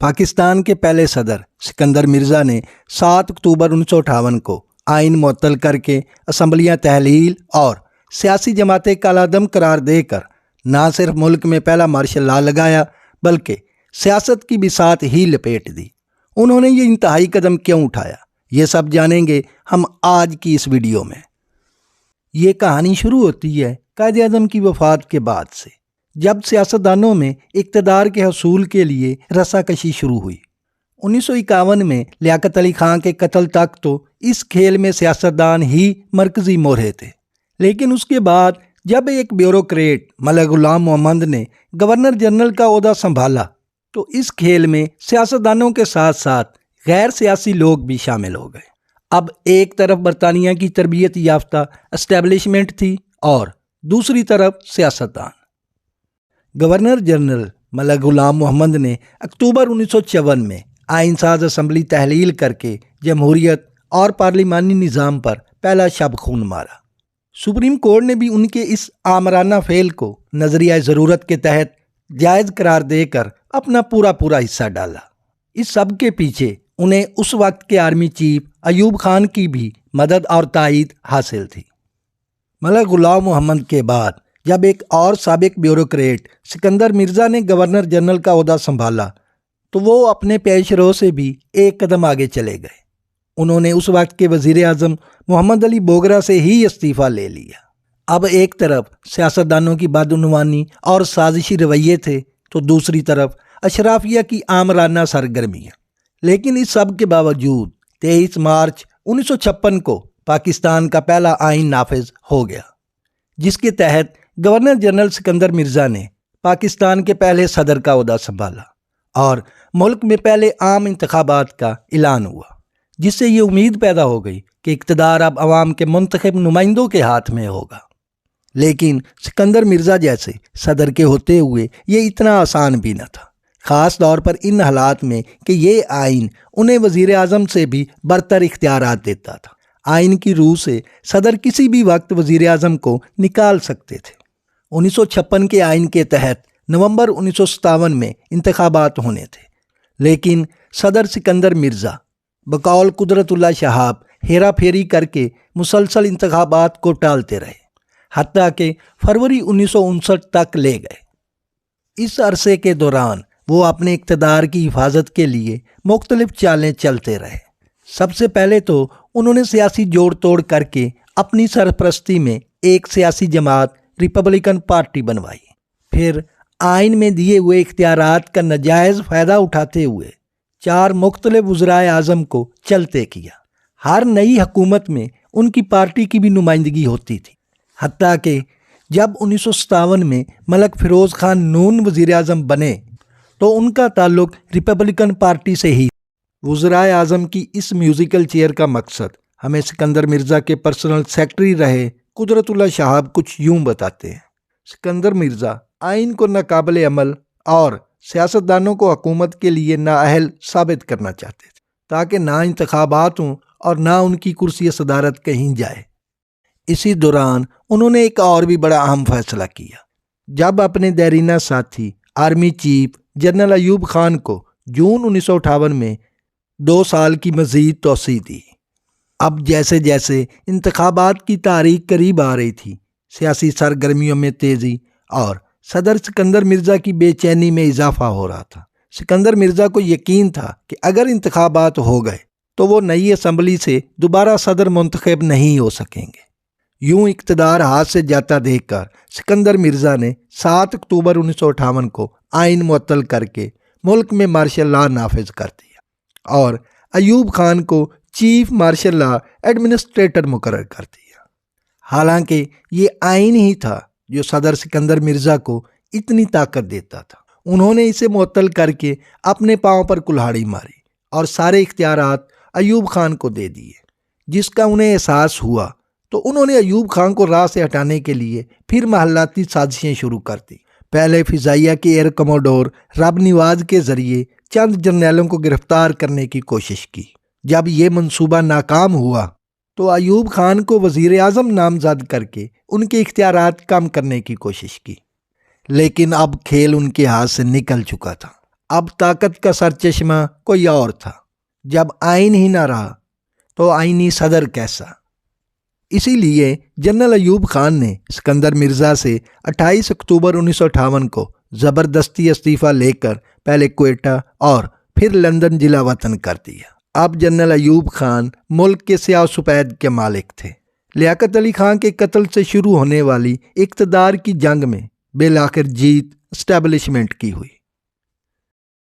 پاکستان کے پہلے صدر سکندر مرزا نے 7 اکتوبر 1958 کو آئین معطل کر کے اسمبلیاں تحلیل اور سیاسی جماعتیں کالعدم قرار دے کر نہ صرف ملک میں پہلا مارشل لا لگایا بلکہ سیاست کی بساط ہی لپیٹ دی۔ انہوں نے یہ انتہائی قدم کیوں اٹھایا، یہ سب جانیں گے ہم آج کی اس ویڈیو میں۔ یہ کہانی شروع ہوتی ہے قائد اعظم کی وفات کے بعد سے، جب سیاستدانوں میں اقتدار کے حصول کے لیے رسا کشی شروع ہوئی۔ 1951 میں لیاقت علی خان کے قتل تک تو اس کھیل میں سیاستدان ہی مرکزی مورے تھے، لیکن اس کے بعد جب ایک بیوروکریٹ ملک غلام محمد نے گورنر جنرل کا عہدہ سنبھالا تو اس کھیل میں سیاستدانوں کے ساتھ ساتھ غیر سیاسی لوگ بھی شامل ہو گئے۔ اب ایک طرف برطانیہ کی تربیت یافتہ اسٹیبلشمنٹ تھی اور دوسری طرف سیاستدان۔ گورنر جنرل ملک غلام محمد نے اکتوبر 1954 میں آئین ساز اسمبلی تحلیل کر کے جمہوریت اور پارلیمانی نظام پر پہلا شب خون مارا۔ سپریم کورٹ نے بھی ان کے اس آمرانہ فعل کو نظریہ ضرورت کے تحت جائز قرار دے کر اپنا پورا حصہ ڈالا۔ اس سب کے پیچھے انہیں اس وقت کے آرمی چیف ایوب خان کی بھی مدد اور تائید حاصل تھی۔ ملک غلام محمد کے بعد جب ایک اور سابق بیوروکریٹ سکندر مرزا نے گورنر جنرل کا عہدہ سنبھالا تو وہ اپنے پیش رو سے بھی ایک قدم آگے چلے گئے۔ انہوں نے اس وقت کے وزیر اعظم محمد علی بوگرا سے ہی استعفیٰ لے لیا۔ اب ایک طرف سیاستدانوں کی بدعنوانی اور سازشی رویے تھے تو دوسری طرف اشرافیہ کی آمرانہ سرگرمیاں۔ لیکن اس سب کے باوجود 23 مارچ 1956 کو پاکستان کا پہلا آئین نافذ ہو گیا، جس کے تحت گورنر جنرل سکندر مرزا نے پاکستان کے پہلے صدر کا عہدہ سنبھالا اور ملک میں پہلے عام انتخابات کا اعلان ہوا، جس سے یہ امید پیدا ہو گئی کہ اقتدار اب عوام کے منتخب نمائندوں کے ہاتھ میں ہوگا۔ لیکن سکندر مرزا جیسے صدر کے ہوتے ہوئے یہ اتنا آسان بھی نہ تھا، خاص طور پر ان حالات میں کہ یہ آئین انہیں وزیر اعظم سے بھی برتر اختیارات دیتا تھا۔ آئین کی روح سے صدر کسی بھی وقت وزیر اعظم کو نکال سکتے تھے۔ 1956 کے آئین کے تحت نومبر 1957 میں انتخابات ہونے تھے، لیکن صدر سکندر مرزا بقول قدرت اللہ شہاب ہیرا پھیری کر کے مسلسل انتخابات کو ٹالتے رہے، حتیٰ کہ فروری 1959 تک لے گئے۔ اس عرصے کے دوران وہ اپنے اقتدار کی حفاظت کے لیے مختلف چالیں چلتے رہے۔ سب سے پہلے تو انہوں نے سیاسی جوڑ توڑ کر کے اپنی سرپرستی میں ایک سیاسی جماعت ریپبلکن پارٹی بنوائی، پھر آئین میں دیے ہوئے اختیارات کا ناجائز فائدہ اٹھاتے ہوئے 4 مختلف وزرائے اعظم کو چلتے کیا۔ ہر نئی حکومت میں ان کی پارٹی کی بھی نمائندگی ہوتی تھی، حتیٰ کہ جب 1957 میں ملک فیروز خان نون وزیر اعظم بنے تو ان کا تعلق ریپبلکن پارٹی سے ہی۔ وزرائے اعظم کی اس میوزیکل چیئر کا مقصد ہمیں سکندر مرزا کے پرسنل سیکرٹری رہے قدرت اللہ شہاب کچھ یوں بتاتے ہیں۔ سکندر مرزا آئین کو ناقابل عمل اور سیاستدانوں کو حکومت کے لیے نااہل ثابت کرنا چاہتے تھے تاکہ نہ انتخابات ہوں اور نہ ان کی کرسی صدارت کہیں جائے۔ اسی دوران انہوں نے ایک اور بھی بڑا اہم فیصلہ کیا، جب اپنے دیرینہ ساتھی army chief general Ayub Khan کو جون 1958 میں 2 سال کی مزید توسیع دی۔ اب جیسے جیسے انتخابات کی تاریخ قریب آ رہی تھی، سیاسی سرگرمیوں میں تیزی اور صدر سکندر مرزا کی بے چینی میں اضافہ ہو رہا تھا۔ سکندر مرزا کو یقین تھا کہ اگر انتخابات ہو گئے تو وہ نئی اسمبلی سے دوبارہ صدر منتخب نہیں ہو سکیں گے۔ یوں اقتدار ہاتھ سے جاتا دیکھ کر سکندر مرزا نے 7 اکتوبر 1958 کو آئین معطل کر کے ملک میں مارشل لا نافذ کر دیا اور ایوب خان کو چیف مارشل لا ایڈمنسٹریٹر مقرر کر دیا۔ حالانکہ یہ آئین ہی تھا جو صدر سکندر مرزا کو اتنی طاقت دیتا تھا، انہوں نے اسے معطل کر کے اپنے پاؤں پر کلہاڑی ماری اور سارے اختیارات ایوب خان کو دے دیے۔ جس کا انہیں احساس ہوا تو انہوں نے ایوب خان کو راہ سے ہٹانے کے لیے پھر محلاتی سازشیں شروع کر دی۔ پہلے فضائیہ کے ایئر کموڈور رب نواز کے ذریعے چند جرنیلوں کو گرفتار کرنے کی کوشش کی۔ جب یہ منصوبہ ناکام ہوا تو ایوب خان کو وزیر اعظم نامزد کر کے ان کے اختیارات کم کرنے کی کوشش کی، لیکن اب کھیل ان کے ہاتھ سے نکل چکا تھا۔ اب طاقت کا سرچشمہ کوئی اور تھا۔ جب آئین ہی نہ رہا تو آئینی صدر کیسا؟ اسی لیے جنرل ایوب خان نے سکندر مرزا سے 28 اکتوبر 1958 کو زبردستی استعفیٰ لے کر پہلے کوئٹہ اور پھر لندن جلا وطن کر دیا۔ اب جنرل ایوب خان ملک کے سیاہ و سفید کے مالک تھے۔ لیاقت علی خان کے قتل سے شروع ہونے والی اقتدار کی جنگ میں بالآخر جیت اسٹیبلشمنٹ کی ہوئی۔